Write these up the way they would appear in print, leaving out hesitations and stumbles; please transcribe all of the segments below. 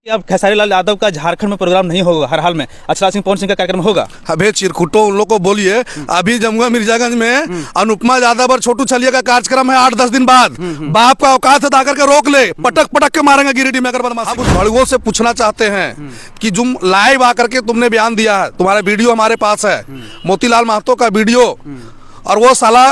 अब खेसारी लाल यादव का झारखंड में प्रोग्राम नहीं होगा, हर हाल में अक्षरा सिंह पवन सिंह का कार्यक्रम होगा। अबे चिरकुटो उन लोग को बोलिए, अभी जमुआ मिर्जागंज में अनुपमा यादव और छोटू छलिया का कार्यक्रम है 8-10 दिन बाद। बाप का औकात है आकर के रोक ले, पटक पटक के मारेंगे गिरिडीह में अगर बदमाश। हम उस भड़ुओं से पूछना चाहते हैं कि जो लाइव आकर के तुमने बयान दिया है, तुम्हारा वीडियो हमारे पास है, मोतीलाल महतो का वीडियो, और वो साला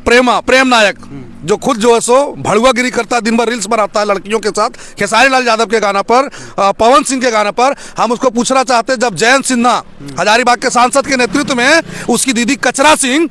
प्रेम नायक जो खुद जो है सो भड़ुआगिरी करता है, दिन भर रील्स बनाता है लड़कियों के साथ, खेसारी लाल यादव के गाना पर, पवन सिंह के गाने पर। हम उसको पूछना चाहते हैं, जब जयंत सिन्हा हजारीबाग के सांसद के नेतृत्व में उसकी दीदी कचरा सिंह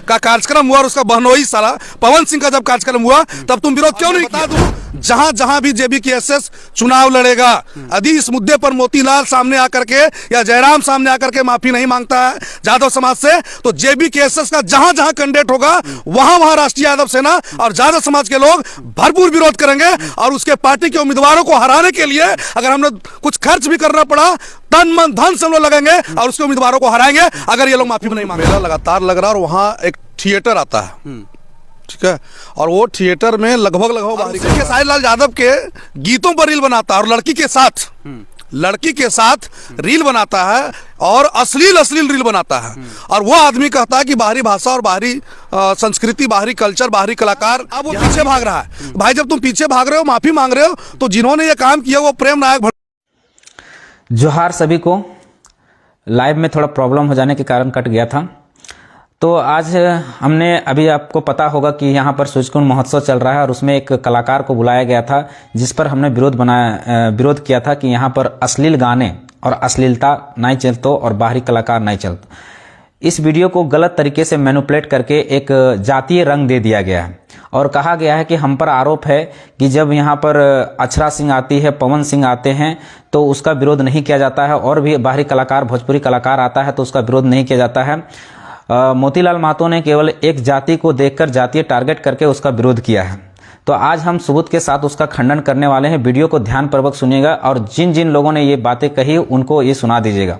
का कार्यक्रम हुआ और उसका बहनोई साला पवन सिंह का जब कार्यक्रम हुआ, तब तुम विरोध क्यों नहीं किया? जहां जहां भी जेबीकेएसएस चुनाव लड़ेगा, यदि इस मुद्दे पर मोतीलाल सामने आकर के या जयराम सामने आकर के माफी नहीं मांगता है यादव समाज से, तो जेबीकेएसएस का जहां जहां कैंडिडेट होगा वहां वहां राष्ट्रीय यादव सेना और यादव समाज के लोग भरपूर विरोध करेंगे। और उसके पार्टी के उम्मीदवारों को हराने के लिए अगर हमने कुछ खर्च भी करना पड़ा, तन मन धन से हम लोग लगेंगे और उसके उम्मीदवारों को हराएंगे अगर ये लोग माफी नहीं मांगे। मेला लगातार लग रहा है और वहां एक थिएटर आता है, ठीक है, और वो थिएटर में लगभग खेसारी लाल यादव के गीतों पर रील बनाता है और लड़की के साथ रील बनाता है और अश्लील रील बनाता है। और वो आदमी कहता है कि बाहरी भाषा और बाहरी संस्कृति, बाहरी कल्चर, बाहरी कलाकार। अब वो पीछे भाग रहा है। भाई जब तुम पीछे भाग रहे हो, माफी मांग रहे हो, तो जिन्होंने ये काम किया वो प्रेम नायक। जोहार सभी को। लाइव में थोड़ा प्रॉब्लम हो जाने के कारण कट गया था। तो आज हमने, अभी आपको पता होगा कि यहाँ पर सूचकुंड महोत्सव चल रहा है और उसमें एक कलाकार को बुलाया गया था, जिस पर हमने विरोध किया था कि यहाँ पर अश्लील गाने और अश्लीलता नहीं चलतो और बाहरी कलाकार नहीं चलतो। इस वीडियो को गलत तरीके से मैनिपुलेट करके एक जातीय रंग दे दिया गया है और कहा गया है कि हम पर आरोप है कि जब यहाँ पर अक्षरा सिंह आती है, पवन सिंह आते हैं तो उसका विरोध नहीं किया जाता है, और भी बाहरी कलाकार, भोजपुरी कलाकार आता है तो उसका विरोध नहीं किया जाता है। मोतीलाल महतो ने केवल एक जाति को देखकर जातीय टारगेट करके उसका विरोध किया है। तो आज हम सबूत के साथ उसका खंडन करने वाले हैं। वीडियो को ध्यानपूर्वक सुनिएगा और जिन जिन लोगों ने ये बातें कही उनको ये सुना दीजिएगा।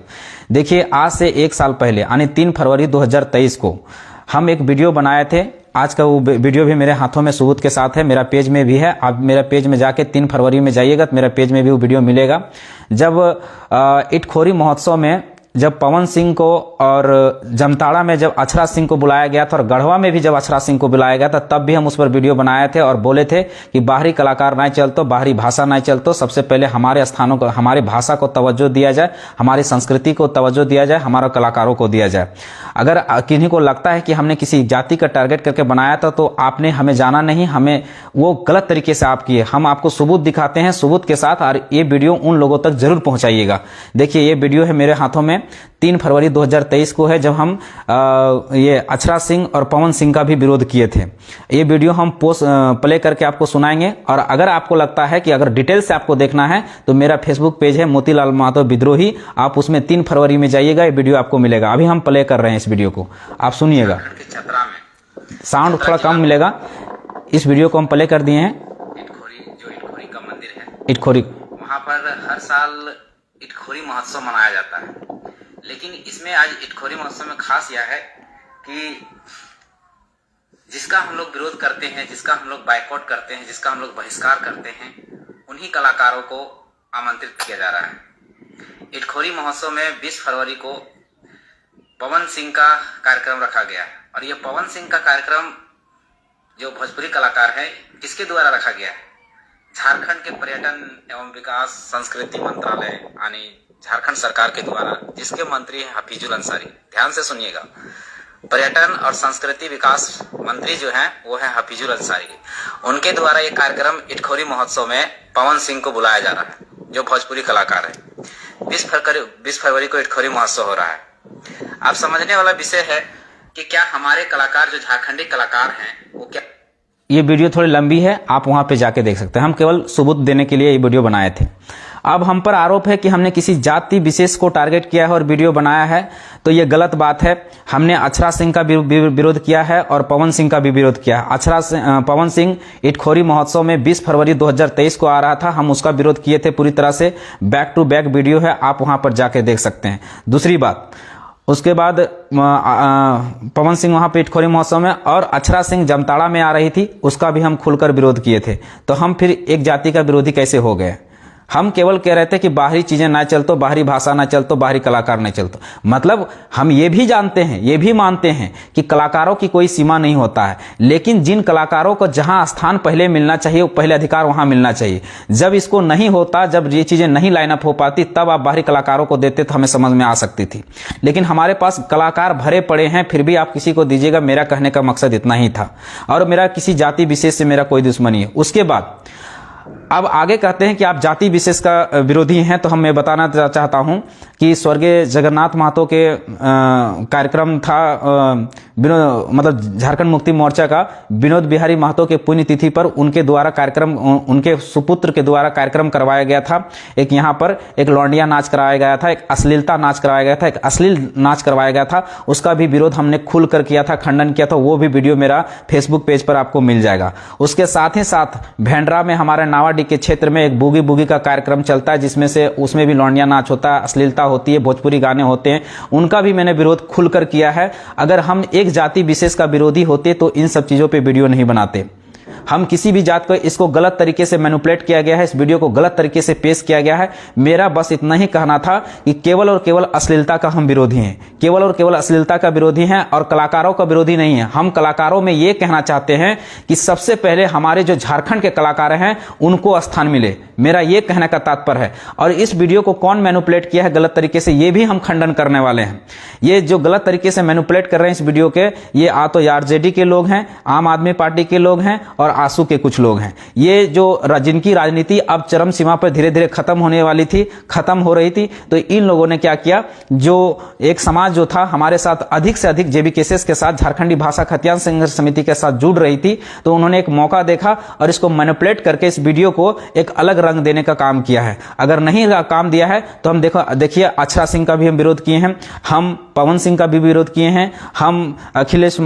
देखिए, आज से 1 साल पहले यानी 3 फरवरी 2023 को हम एक वीडियो बनाए थे। आज का वो वीडियो भी मेरे हाथों में सबूत के साथ है, मेरा पेज में भी है। आप मेरा पेज में जाके 3 फरवरी में जाइएगा तो मेरा पेज में भी वो वीडियो मिलेगा। जब इटखोरी महोत्सव में जब पवन सिंह को और जमताड़ा में जब अक्षरा सिंह को बुलाया गया था और गढ़वा में भी जब अक्षरा सिंह को बुलाया गया था, तब भी हम उस पर वीडियो बनाए थे और बोले थे कि बाहरी कलाकार नहीं चलतो, बाहरी भाषा नहीं चलतो, सबसे पहले हमारे स्थानों को, हमारी भाषा को तवज्जो दिया जाए, हमारी संस्कृति को तवज्जो दिया जाए, हमारे कलाकारों को दिया जाए। अगर किन्हीं को लगता है कि हमने किसी जाति का टारगेट करके बनाया था तो आपने हमें जाना नहीं, हमें वो गलत तरीके से आप किए। हम आपको सबूत दिखाते हैं सबूत के साथ, और ये वीडियो उन लोगों तक जरूर पहुंचाइएगा। देखिए, ये वीडियो है मेरे हाथों में, 3 फरवरी 2023 को है, जब हम ये अक्षरा सिंह और पवन सिंह का भी विरोध किए थे। ये वीडियो हम प्ले करके आपको सुनाएंगे। और अगर आपको लगता है कि अगर डिटेल से आपको देखना है तो मेरा फेसबुक पेज है मोतीलाल महतो विद्रोही, आप उसमें 3 फरवरी में जाइएगा, ये वीडियो आपको मिलेगा। अभी हम प्ले कर रहे हैं इस वीडियो को, आप सुनिएगा। साउंड थोड़ा कम मिलेगा। इस वीडियो को हम प्ले कर दिए हैं। इटखोरी का मंदिर है, इटखोरी, वहाँ पर हर साल इटखोरी महोत्सव मनाया जाता है। लेकिन इसमें आज इटखोरी महोत्सव में खास यह है कि जिसका हम लोग विरोध करते हैं, जिसका हम लोग बायकॉट करते हैं, जिसका हम लोग बहिष्कार करते हैं, उन्हीं कलाकारों को आमंत्रित किया जा रहा है। इटखोरी महोत्सव में 20 फरवरी को पवन सिंह का कार्यक्रम रखा गया है। और ये पवन सिंह का कार्यक्रम जो भोजपुरी कलाकार है, किसके द्वारा रखा गया है? झारखंड के पर्यटन एवं विकास संस्कृति मंत्रालय यानी झारखंड सरकार के द्वारा, जिसके मंत्री हैं हफीजुल अंसारी। ध्यान से सुनिएगा, पर्यटन और संस्कृति विकास मंत्री जो हैं वो है हफीजुल अंसारी। उनके द्वारा ये कार्यक्रम इटखोरी महोत्सव में पवन सिंह को बुलाया जा रहा है, जो भोजपुरी कलाकार है। 20 फरवरी को इटखोरी महोत्सव हो रहा है। आप समझने वाला विषय है कि क्या हमारे कलाकार जो झारखंडी कलाकार हैं वो क्या। ये वीडियो थोड़ी लंबी है, आप वहां पे जाके देख सकते हैं। हम केवल सबूत देने के लिए ये वीडियो बनाए थे। अब हम पर आरोप है कि हमने किसी जाति विशेष को टारगेट किया है और वीडियो बनाया है, तो ये गलत बात है। हमने अक्षरा सिंह का विरोध किया है और पवन सिंह का भी विरोध किया है। पवन सिंह इटखोरी महोत्सव में 20 फरवरी 2023 को आ रहा था, हम उसका विरोध किए थे पूरी तरह से। बैक टू बैक वीडियो है, आप वहां पर जाके देख सकते हैं। दूसरी बात, उसके बाद पवन सिंह वहां पे इटखोरी महोत्सव में और अक्षरा सिंह जमताड़ा में आ रही थी, उसका भी हम खुलकर विरोध किए थे। तो हम फिर एक जाति का विरोधी कैसे हो गए? हम केवल कह रहे थे कि बाहरी चीजें ना चलतो, बाहरी भाषा ना चलतो, बाहरी कलाकार नहीं चलतो। मतलब हम ये भी जानते हैं, ये भी मानते हैं कि कलाकारों की कोई सीमा नहीं होता है, लेकिन जिन कलाकारों को जहां स्थान पहले मिलना चाहिए, वो पहले अधिकार वहां मिलना चाहिए। जब इसको नहीं होता, जब ये चीजें नहीं लाइन अप हो पाती, तब आप बाहरी कलाकारों को देते तो हमें समझ में आ सकती थी। लेकिन हमारे पास कलाकार भरे पड़े हैं, फिर भी आप किसी को दीजिएगा। मेरा कहने का मकसद इतना ही था, और मेरा किसी जाति विशेष से मेरा कोई दुश्मनी है। उसके बाद अब आगे कहते हैं कि आप जाति विशेष का विरोधी हैं, तो मैं बताना चाहता हूं कि स्वर्गीय जगन्नाथ महतो के कार्यक्रम था, मतलब झारखंड मुक्ति मोर्चा का विनोद बिहारी महतो के पुण्यतिथि पर उनके द्वारा कार्यक्रम, उनके सुपुत्र के द्वारा कार्यक्रम करवाया गया था। एक यहाँ पर एक लौंडिया नाच कराया गया था, एक अश्लीलता नाच कराया गया था, एक अश्लील नाच करवाया गया था। उसका भी विरोध हमने खुलकर किया था, खंडन किया था। वो भी वीडियो मेरा फेसबुक पेज पर आपको मिल जाएगा। उसके साथ ही साथ भेंडरा में, हमारे नावाडी के क्षेत्र में एक बूगी बूगी का कार्यक्रम चलता है, जिसमें से उसमें भी लौंडिया नाच होता है, अश्लीलता होती है, भोजपुरी गाने होते हैं। उनका भी मैंने विरोध खुलकर किया है। अगर हम एक जाति विशेष का विरोधी होते तो इन सब चीजों पे वीडियो नहीं बनाते। हम किसी भी जात को, इसको गलत तरीके से मैनिपुलेट किया गया है, इस वीडियो को गलत तरीके से पेश किया गया है। मेरा बस इतना ही कहना था कि केवल और केवल अश्लीलता का हम विरोधी हैं, केवल और केवल अश्लीलता का विरोधी हैं, और कलाकारों का विरोधी नहीं है। हम कलाकारों में ये कहना चाहते हैं कि सबसे पहले हमारे जो झारखंड के कलाकार हैं उनको स्थान मिले, मेरा ये कहने का तात्पर्य है। और इस वीडियो को कौन मैनिपुलेट किया है गलत तरीके से, ये भी हम खंडन करने वाले हैं। ये जो गलत तरीके से मैनिपुलेट कर रहे हैं इस वीडियो के, ये तो आरजेडी के लोग हैं, आम आदमी पार्टी के लोग हैं और आंसू के कुछ लोग हैं। ये जो जिनकी राजनीति अब चरम सीमा पर धीरे धीरे खत्म होने वाली थी, खत्म हो रही थी, तो इन लोगों ने क्या किया, जो एक समाज जो था हमारे साथ अधिक से अधिक जेबी केसेस के साथ, झारखंडी भाषा खतियान संघर्ष समिति के साथ जुड़ रही थी, तो उन्होंने एक मौका देखा और इसको मैनिपुलेट करके इस वीडियो को एक अलग रंग देने का काम किया है। अगर नहीं काम दिया है तो हम देखिए अक्षरा सिंह का भी हम विरोध किए हैं, हम पवन सिंह का भी विरोध किए हैं, हम अखिलेश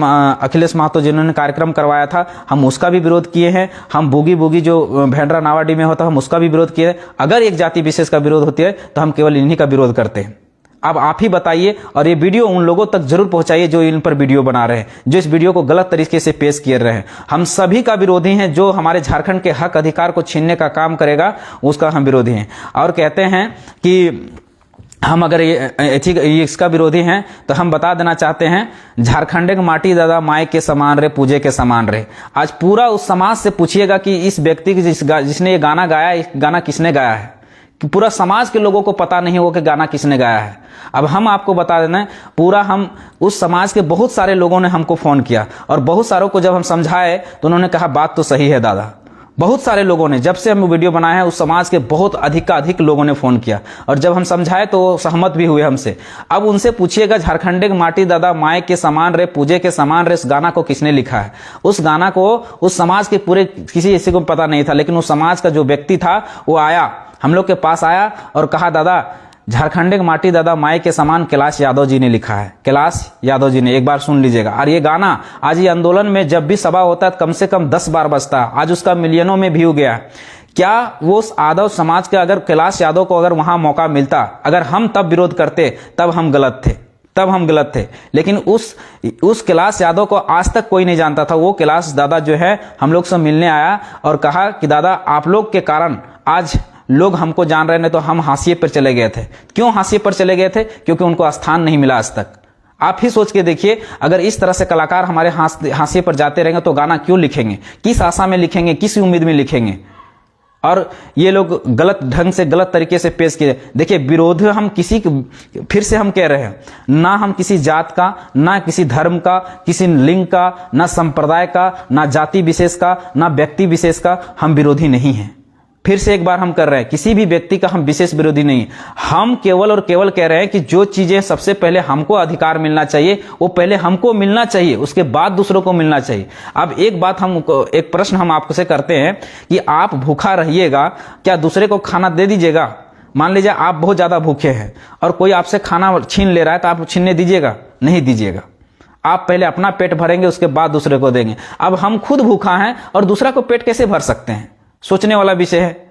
महतो जिन्होंने कार्यक्रम करवाया था हम उसका भी विरोध किए हैं, हम बूगी बूगी जो भेंडरा नावाडी में होता हम उसका भी विरोध किए हैं। अगर एक जाति विशेष का विरोध होती है तो हम केवल इन्हीं का विरोध करते हैं। अब आप ही बताइए, और ये वीडियो उन लोगों तक जरूर पहुंचाइए जो इन पर वीडियो बना रहे हैं, जो इस वीडियो को गलत तरीके से पेश किए रहे हैं। हम सभी का विरोधी हैं, जो हमारे झारखंड के हक अधिकार को छीनने का काम करेगा उसका हम विरोधी हैं। और कहते हैं कि हम अगर इसका विरोधी हैं तो हम बता देना चाहते हैं, झारखंड के माटी दादा माए के समान रहे, पूजे के समान रहे। आज पूरा उस समाज से पूछिएगा कि इस व्यक्ति जिसने ये गाना गाया, ये गाना किसने गाया है, कि पूरा समाज के लोगों को पता नहीं होगा कि गाना किसने गाया है। अब हम आपको बता देना, पूरा हम उस समाज के बहुत सारे लोगों ने हमको फोन किया, और बहुत सारों को जब हम समझाए तो उन्होंने कहा बात तो सही है दादा। बहुत सारे लोगों ने, जब से हम वीडियो बनाए हैं उस समाज के बहुत अधिक लोगों ने फोन किया, और जब हम समझाए तो सहमत भी हुए हमसे। अब उनसे पूछिएगा, झारखंड के माटी दादा माए के समान रे, पूजे के समान रे, इस गाना को किसने लिखा है। उस गाना को उस समाज के पूरे किसी को पता नहीं था, लेकिन उस समाज का जो व्यक्ति था वो आया, हम लोग के पास आया और कहा दादा झारखंड के माटी दादा माए के समान कैलाश यादव जी ने लिखा है, कैलाश यादव जी ने, एक बार सुन लीजिएगा। और ये गाना आज ये आंदोलन में जब भी सभा होता है कम से कम 10 बार बजता है, आज उसका मिलियनों में व्यू गया। क्या वो यादव समाज के, अगर कैलाश यादव को अगर वहां मौका मिलता, अगर हम तब विरोध करते, तब हम गलत थे। लेकिन उस कैलाश यादव को आज तक कोई नहीं जानता था। वो कैलाश दादा जो है हम लोग से मिलने आया और कहा कि दादा आप लोग के कारण आज लोग हमको जान रहे, नहीं तो हम हाशिए पर चले गए थे। क्यों हाशिए पर चले गए थे? क्योंकि उनको स्थान नहीं मिला आज तक। आप ही सोच के देखिए, अगर इस तरह से कलाकार हमारे हाशिए पर जाते रहेंगे तो गाना क्यों लिखेंगे, किस आशा में लिखेंगे, किस उम्मीद में लिखेंगे। और ये लोग गलत ढंग से, गलत तरीके से पेश किए। देखिए, विरोध हम किसी, फिर से हम कह रहे हैं, ना हम किसी जात का, ना किसी धर्म का, किसी लिंग का, ना संप्रदाय का, ना जाति विशेष का, ना व्यक्ति विशेष का हम विरोधी नहीं हैं। फिर से एक बार हम कर रहे हैं, किसी भी व्यक्ति का हम विशेष विरोधी नहीं। हम केवल और केवल कह रहे हैं कि जो चीजें सबसे पहले हमको अधिकार मिलना चाहिए वो पहले हमको मिलना चाहिए, उसके बाद दूसरों को मिलना चाहिए। अब एक बात एक प्रश्न हम आपसे करते हैं कि आप भूखा रहिएगा, क्या दूसरे को खाना दे दीजिएगा? मान लीजिए आप बहुत ज्यादा भूखे हैं और कोई आपसे खाना छीन ले रहा है, तो आप छीनने दीजिएगा? नहीं दीजिएगा। आप पहले अपना पेट भरेंगे, उसके बाद दूसरे को देंगे। अब हम खुद भूखा हैं और दूसरा को पेट कैसे भर सकते हैं? सोचने वाला विषय है।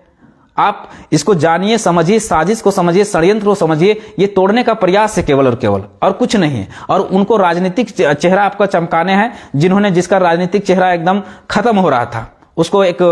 आप इसको जानिए, समझिए, साजिश को समझिए, षड्यंत्र को समझिए। ये तोड़ने का प्रयास है केवल और कुछ नहीं है। और उनको राजनीतिक चेहरा आपका चमकाने हैं, जिसका राजनीतिक चेहरा एकदम खत्म हो रहा था, उसको एक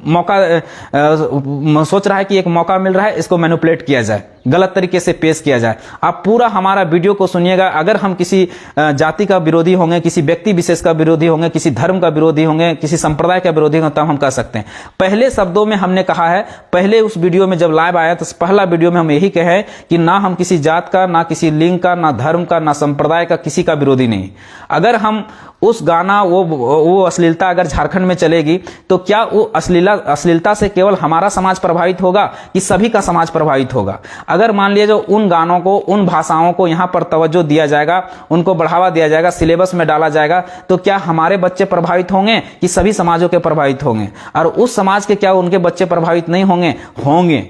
मौका सोच रहा है कि एक मौका मिल रहा है, इसको मैनिपुलेट किया जाए, गलत तरीके से पेश किया जाए। आप पूरा हमारा वीडियो को सुनिएगा। अगर हम किसी जाति का विरोधी होंगे, किसी व्यक्ति विशेष का विरोधी होंगे, किसी धर्म का विरोधी होंगे, किसी संप्रदाय का विरोधी होंगे, तब हम कह सकते हैं। पहले शब्दों में हमने कहा है, पहले उस वीडियो में जब लाइव आया तो पहला वीडियो में हम यही कहे कि ना हम किसी जात का, ना किसी लिंग का, ना धर्म का, ना संप्रदाय का, किसी का विरोधी नहीं। अगर हम उस गाना वो अश्लीलता अगर झारखंड में चलेगी तो क्या वो अश्लीलता से केवल हमारा समाज प्रभावित होगा कि सभी का समाज प्रभावित होगा? अगर मान लिया जो उन गानों को, उन भाषाओं को यहाँ पर तवज्जो दिया जाएगा, उनको बढ़ावा दिया जाएगा, सिलेबस में डाला जाएगा, तो क्या हमारे बच्चे प्रभावित होंगे कि सभी समाजों के प्रभावित होंगे? और उस समाज के क्या उनके बच्चे प्रभावित नहीं होंगे? होंगे।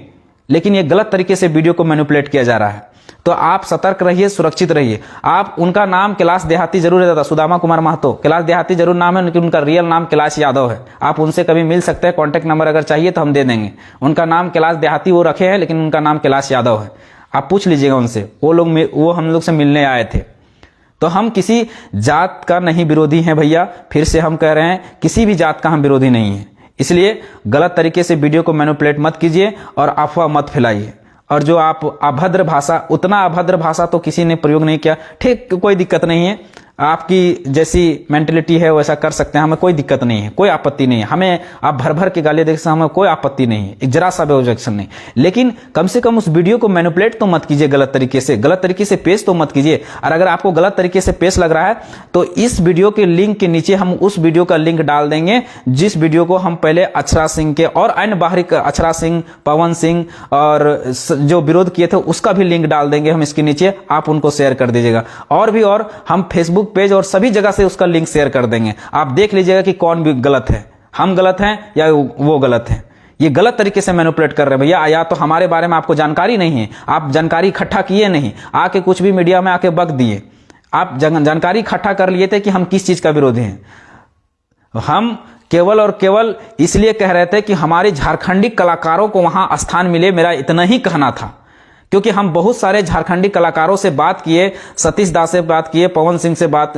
लेकिन ये गलत तरीके से वीडियो को मैनिपुलेट किया जा रहा है। तो आप सतर्क रहिए, सुरक्षित रहिए। आप उनका नाम कैलाश देहाती जरूर है, सुदामा कुमार महतो, कैलाश देहाती जरूर नाम है, लेकिन उनका रियल नाम कैलाश यादव है। आप उनसे कभी मिल सकते हैं, कॉन्टैक्ट नंबर अगर चाहिए तो हम दे देंगे। उनका नाम कैलाश देहाती वो रखे हैं, लेकिन उनका नाम कैलाश यादव है। आप पूछ लीजिएगा उनसे, वो हम लोग से मिलने आए थे। तो हम किसी जात का नहीं विरोधी हैं भैया, फिर से हम कह रहे हैं किसी भी जात का हम विरोधी नहीं है। इसलिए गलत तरीके से वीडियो को मैनिपुलेट मत कीजिए और अफवाह मत फैलाइए। और जो आप अभद्र भाषा, उतना अभद्र भाषा तो किसी ने प्रयोग नहीं किया, ठीक, कोई दिक्कत नहीं है। आपकी जैसी मेंटेलिटी है वैसा कर सकते हैं, हमें कोई दिक्कत नहीं है, कोई आपत्ति नहीं है। हमें आप भर भर के गाली देख सकते हैं, हमें कोई आपत्ति नहीं है, जरा सा भी ऑब्जेक्शन नहीं। लेकिन कम से कम उस वीडियो को मैनिपुलेट तो मत कीजिए, गलत तरीके से पेश तो मत कीजिए। और अगर आपको गलत तरीके से पेश लग रहा है तो इस वीडियो के लिंक के नीचे हम उस वीडियो का लिंक डाल देंगे, जिस वीडियो को हम पहले अक्षरा सिंह के और अन्य बाहरी अक्षरा सिंह, पवन सिंह और जो विरोध किए थे उसका भी लिंक डाल देंगे हम इसके नीचे। आप उनको शेयर कर दीजिएगा। और हम फेसबुक पेज और सभी जगह से उसका लिंक शेयर कर देंगे। आप देख लीजिएगा कि कौन भी गलत है, हम गलत हैं या वो गलत है। ये गलत तरीके से मैनिपुलेट कर रहे हैं भैया। या तो हमारे बारे में आपको जानकारी नहीं है, आप जानकारी इकट्ठा किए नहीं, आके कुछ भी मीडिया में आके बक दिए। आप जानकारी इकट्ठा कर लिए थे कि हम किस चीज का विरोधी हैं। हम केवल और केवल इसलिए कह रहे थे कि हमारे झारखंडी कलाकारों को वहां स्थान मिले, मेरा इतना ही कहना था। क्योंकि हम बहुत सारे झारखंडी कलाकारों से बात किए, सतीश दास से बात किए, पवन सिंह से बात,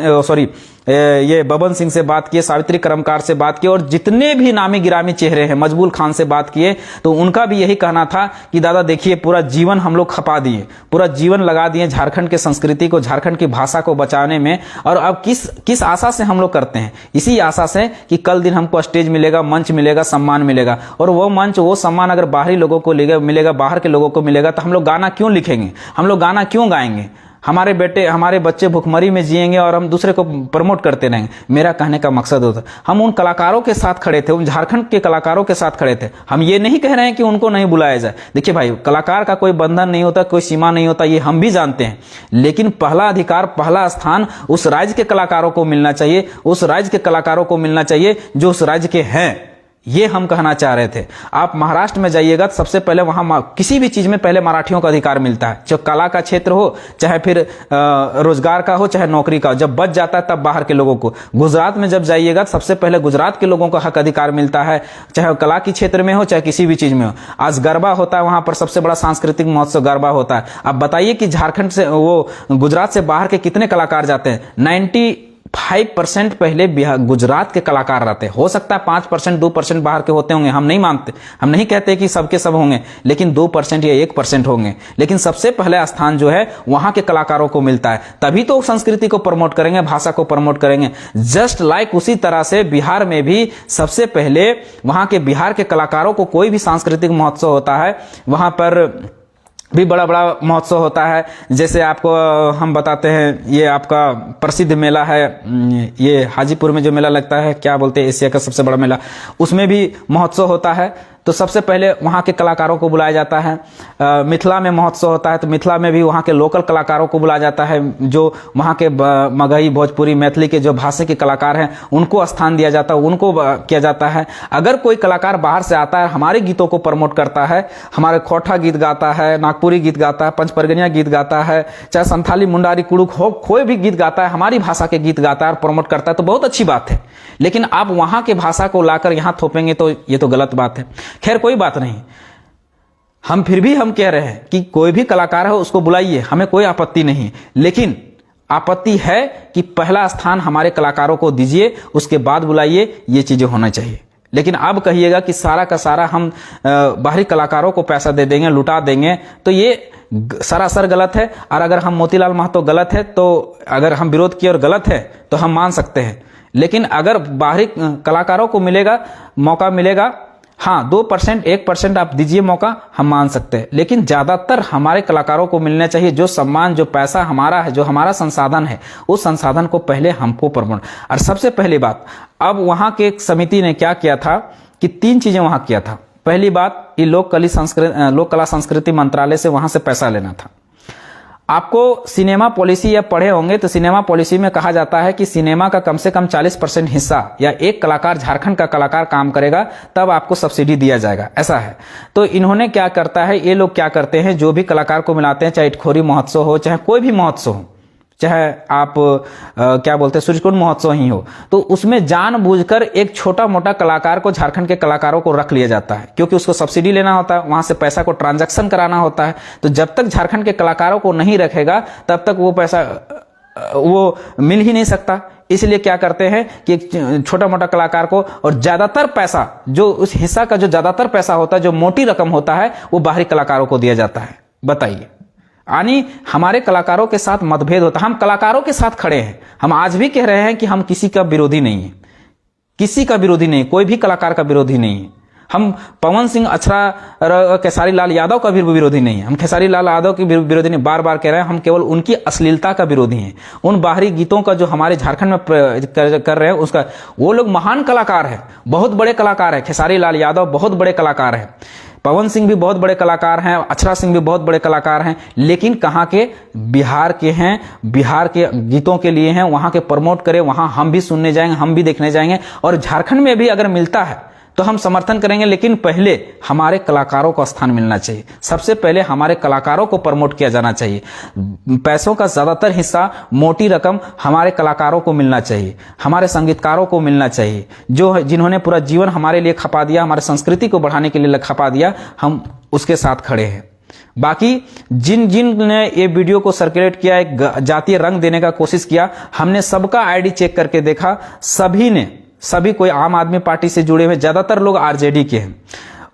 ये बबन सिंह से बात किए, सावित्री कर्मकार से बात किए, और जितने भी नामी गिरामी चेहरे हैं, मजबूल खान से बात किए, तो उनका भी यही कहना था कि दादा देखिए, पूरा जीवन हम लोग खपा दिए, पूरा जीवन लगा दिए झारखंड के संस्कृति को, झारखंड की भाषा को बचाने में। और अब किस आशा से हम लोग करते हैं? इसी आशा से कि कल दिन हमको स्टेज मिलेगा, मंच मिलेगा, सम्मान मिलेगा। और वो मंच, वो सम्मान अगर बाहरी लोगों को मिलेगा, बाहर के लोगों को मिलेगा, तो हम लोग गाना क्यों लिखेंगे, हम लोग गाना क्यों गाएंगे? हमारे बेटे, हमारे बच्चे भुखमरी में जिएंगे और हम दूसरे को प्रमोट करते रहेंगे। मेरा कहने का मकसद होता, हम उन कलाकारों के साथ खड़े थे, उन झारखंड के कलाकारों के साथ खड़े थे। हम ये नहीं कह रहे हैं कि उनको नहीं बुलाया जाए। देखिए भाई, कलाकार का कोई बंधन नहीं होता, कोई सीमा नहीं होता, ये हम भी जानते हैं। लेकिन पहला अधिकार, पहला स्थान उस राज्य के कलाकारों को मिलना चाहिए, उस राज्य के कलाकारों को मिलना चाहिए जो उस राज्य के हैं। ये हम कहना चाह रहे थे। आप महाराष्ट्र में जाइएगा तो सबसे पहले वहां किसी भी चीज में पहले मराठियों का अधिकार मिलता है, चाहे कला का क्षेत्र हो, चाहे फिर रोजगार का हो, चाहे नौकरी का हो। जब बच जाता है तब बाहर के लोगों को। गुजरात में जब जाइएगा तो सबसे पहले गुजरात के लोगों को हक अधिकार मिलता है, चाहे कला के क्षेत्र में हो, चाहे किसी भी चीज में हो। आज गरबा होता है, वहां पर सबसे बड़ा सांस्कृतिक महोत्सव गरबा होता है। अब बताइए कि झारखंड से, वो गुजरात से बाहर के कितने कलाकार जाते हैं? 95% पहले गुजरात के कलाकार रहते हैं। हो सकता है 5%, 2% बाहर के होते होंगे, हम नहीं मानते, हम नहीं कहते कि सबके सब होंगे, लेकिन 2% या 1% होंगे। लेकिन सबसे पहले स्थान जो है वहां के कलाकारों को मिलता है, तभी तो संस्कृति को प्रमोट करेंगे, भाषा को प्रमोट करेंगे। जस्ट लाइक उसी तरह से बिहार में भी सबसे पहले वहां के बिहार के कलाकारों को, कोई भी सांस्कृतिक महोत्सव होता है वहां पर भी बड़ा बड़ा महोत्सव होता है। जैसे आपको हम बताते हैं, ये आपका प्रसिद्ध मेला है, ये हाजीपुर में जो मेला लगता है, क्या बोलते हैं, एशिया का सबसे बड़ा मेला, उसमें भी महोत्सव होता है। तो सबसे पहले वहाँ के कलाकारों को बुलाया जाता है। मिथिला में महोत्सव होता है तो मिथिला में भी वहाँ के लोकल कलाकारों को बुलाया जाता है, जो वहाँ के मगही, भोजपुरी, मैथिली के जो भाषा के कलाकार हैं उनको स्थान दिया जाता है, उनको किया जाता है। अगर कोई कलाकार बाहर से आता है, हमारे गीतों को प्रमोट करता है, हमारे खोटा गीत गाता है, नागपुरी गीत गाता है, पंचपरगनिया गीत गाता है, चाहे संथाली, मुंडारी, कुड़ुक हो, कोई भी गीत गाता है, हमारी भाषा के गीत गाता है और प्रमोट करता है, तो बहुत अच्छी बात है। लेकिन आप वहाँ के भाषा को लाकर यहाँ थोपेंगे तो ये तो गलत बात है। खैर, कोई बात नहीं, हम फिर भी हम कह रहे हैं कि कोई भी कलाकार है उसको बुलाइए, हमें कोई आपत्ति नहीं। लेकिन आपत्ति है कि पहला स्थान हमारे कलाकारों को दीजिए, उसके बाद बुलाइए, ये चीजें होना चाहिए। लेकिन अब कहिएगा कि सारा का सारा हम बाहरी कलाकारों को पैसा दे देंगे, लुटा देंगे, तो ये सरासर गलत है। और अगर हम मोतीलाल महतो गलत है, तो अगर हम विरोध किए और गलत है तो हम मान सकते हैं। लेकिन अगर बाहरी कलाकारों को मिलेगा, मौका मिलेगा, हाँ 2%, 1% आप दीजिए मौका, हम मान सकते हैं। लेकिन ज़्यादातर हमारे कलाकारों को मिलना चाहिए जो सम्मान, जो पैसा हमारा है, जो हमारा संसाधन है, उस संसाधन को पहले हमको प्रमोट। और सबसे पहली बात, अब वहाँ के एक समिति ने क्या किया था कि 3 चीज़ें वहाँ किया था। पहली बात, ये लोक कला संस्कृति मंत्रालय से वहाँ से पैसा लेना था। आपको सिनेमा पॉलिसी या पढ़े होंगे तो सिनेमा पॉलिसी में कहा जाता है कि सिनेमा का कम से कम 40% हिस्सा या एक कलाकार, झारखंड का कलाकार काम करेगा तब आपको सब्सिडी दिया जाएगा, ऐसा है। तो इन्होंने क्या करता है, ये लोग क्या करते हैं, जो भी कलाकार को मिलाते हैं, चाहे इटखोरी महोत्सव हो, चाहे कोई भी महोत्सव हो, चाहे आप क्या बोलते हैं सूर्यकुंड महोत्सव ही हो, तो उसमें जानबूझकर एक छोटा मोटा कलाकार को, झारखंड के कलाकारों को रख लिया जाता है, क्योंकि उसको सब्सिडी लेना होता है, वहां से पैसा को ट्रांजैक्शन कराना होता है। तो जब तक झारखंड के कलाकारों को नहीं रखेगा तब तक वो पैसा वो मिल ही नहीं सकता। इसलिए क्या करते हैं कि एक छोटा मोटा कलाकार को, और ज्यादातर पैसा, जो उस हिस्सा का जो ज्यादातर पैसा होता है, जो मोटी रकम होता है, वो बाहरी कलाकारों को दिया जाता है। बताइए, यानी हमारे कलाकारों के साथ मतभेद होता है। हम कलाकारों के साथ खड़े हैं, हम आज भी कह रहे हैं कि हम किसी का विरोधी नहीं है, किसी का विरोधी नहीं, कोई भी कलाकार का विरोधी नहीं है। हम पवन सिंह अछरा, खेसारी लाल यादव का भी विरोधी नहीं है, हम खेसारी लाल यादव के विरोधी नहीं, बार बार कह रहे हैं, हम केवल उनकी अश्लीलता का विरोधी हैं। उन बाहरी गीतों का जो हमारे झारखंड में कर रहे हैं उसका, वो लोग महान कलाकार हैं, बहुत बड़े कलाकार हैं। खेसारी लाल यादव बहुत बड़े कलाकार हैं, पवन सिंह भी बहुत बड़े कलाकार हैं, अक्षरा सिंह भी बहुत बड़े कलाकार हैं, लेकिन कहाँ के, बिहार के हैं, बिहार के गीतों के लिए हैं, वहां के प्रमोट करें, वहां हम भी सुनने जाएंगे, हम भी देखने जाएंगे। और झारखंड में भी अगर मिलता है तो हम समर्थन करेंगे, लेकिन पहले हमारे कलाकारों को स्थान मिलना चाहिए। सबसे पहले हमारे कलाकारों को प्रमोट किया जाना चाहिए। पैसों का ज्यादातर हिस्सा, मोटी रकम हमारे कलाकारों को मिलना चाहिए, हमारे संगीतकारों को मिलना चाहिए, जो जिन्होंने पूरा जीवन हमारे लिए खपा दिया, हमारे संस्कृति को बढ़ाने के लिए खपा दिया, हम उसके साथ खड़े हैं। बाकी जिन ने ये वीडियो को सर्कुलेट किया, एक जातीय रंग देने का कोशिश किया, हमने सबका आईडी चेक करके देखा, सभी कोई आम आदमी पार्टी से जुड़े हुए, ज्यादातर लोग आरजेडी के हैं,